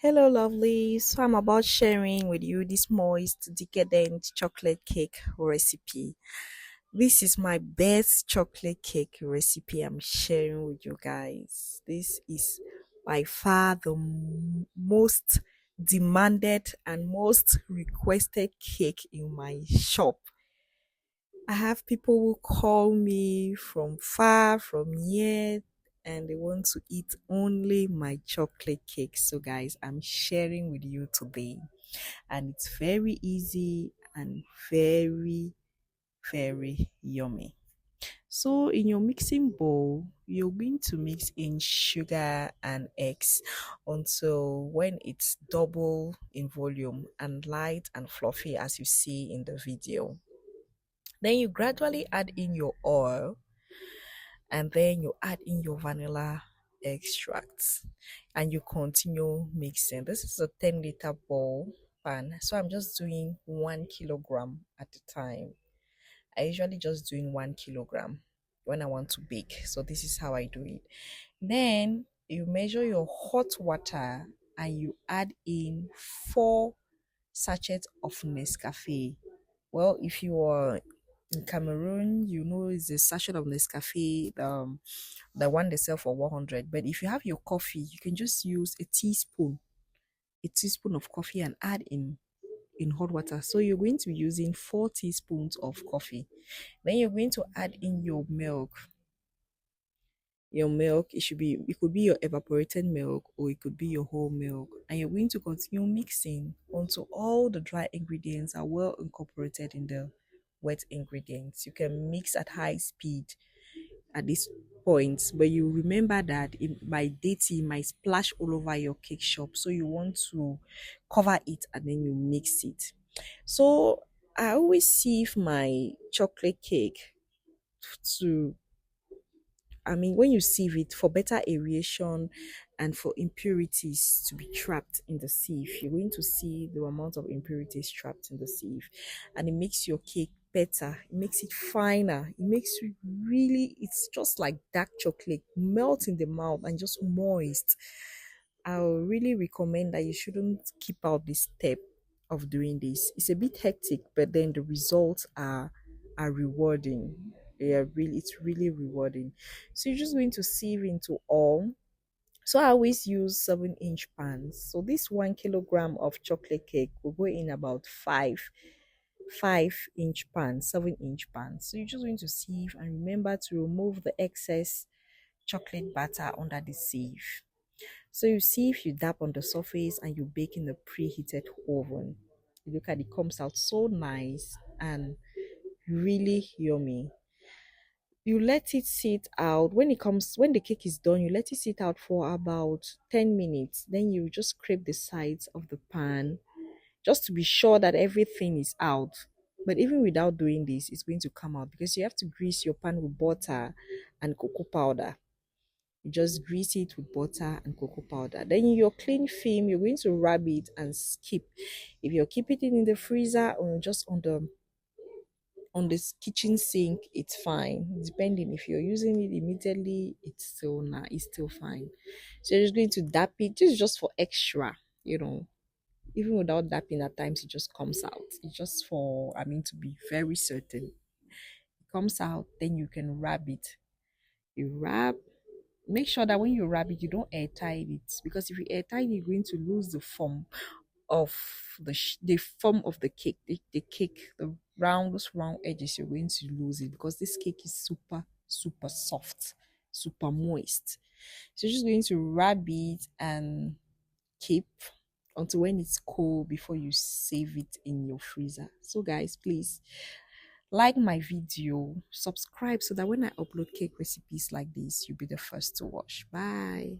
Hello, lovely. So, I'm about sharing with you this moist, decadent chocolate cake recipe. This is my best chocolate cake recipe I'm sharing with you guys. This is by far the most demanded and most requested cake in my shop. I have people who call me from far, from near, and they want to eat only my chocolate cake. So, guys, I'm sharing with you today, and it's very easy and very yummy. So, in your mixing bowl, you're going to mix in sugar and eggs until when it's double in volume and light and fluffy as you see in the video. Then you gradually add in your oil and then you add in your vanilla extract and you continue mixing. This is a 10-liter bowl pan, so I'm just doing 1 kilogram at a time. I usually just doing 1 kilogram when I want to bake, so this is how I do it. Then you measure your hot water and you add in 4 sachets of Nescafe. Well, if you are in Cameroon, you know it's a sachet of Nescafe, the one they sell for 100. But if you have your coffee, you can just use a teaspoon of coffee and add in hot water. So you're going to be using 4 teaspoons of coffee. Then you're going to add in your milk. Your milk, it could be your evaporated milk or it could be your whole milk. And you're going to continue mixing until all the dry ingredients are well incorporated in the wet ingredients. You can mix at high speed at this point, but you remember that by dating might splash all over your cake shop, so you want to cover it and then you mix it. So I always sieve my chocolate cake to when you sieve it for better aeration and for impurities to be trapped in the sieve, you're going to see the amount of impurities trapped in the sieve, and it makes your cake better, it makes it finer, it makes it really, it's just like dark chocolate, melt in the mouth and just moist. I'll really recommend that you shouldn't keep out this step of doing this. It's a bit hectic, but then the results are rewarding. It's really rewarding. So you're just going to sieve into all. So I always use 7-inch pans. So this 1 kilogram of chocolate cake will go in about five-inch pans, 7-inch pans. So you're just going to sieve and remember to remove the excess chocolate batter under the sieve. So you see if you dab on the surface and you bake in the preheated oven. You look at it, comes out so nice and really yummy. You let it sit out. When the cake is done, you let it sit out for about 10 minutes. Then you just scrape the sides of the pan just to be sure that everything is out. But even without doing this, it's going to come out because you have to grease your pan with butter and cocoa powder. You just grease it with butter and cocoa powder. Then in your clean film, you're going to rub it and skip. If you're keeping it in the freezer or just on this kitchen sink, it's fine. Depending if you're using it immediately, it's still fine. So you're just going to dap it. This is just for extra, you know. Even without dapping, at times it just comes out. It's just for to be very certain. It comes out, then you can wrap it. You wrap. Make sure that when you wrap it, you don't airtight it, because if you airtight it, you're going to lose the form of the form of the cake. The cake, those round edges, you're going to lose it because this cake is super soft, super moist. So you're just going to wrap it and keep until when it's cold before you save it in your freezer. So guys, please like my video, subscribe so that when I upload cake recipes like this, you'll be the first to watch. Bye.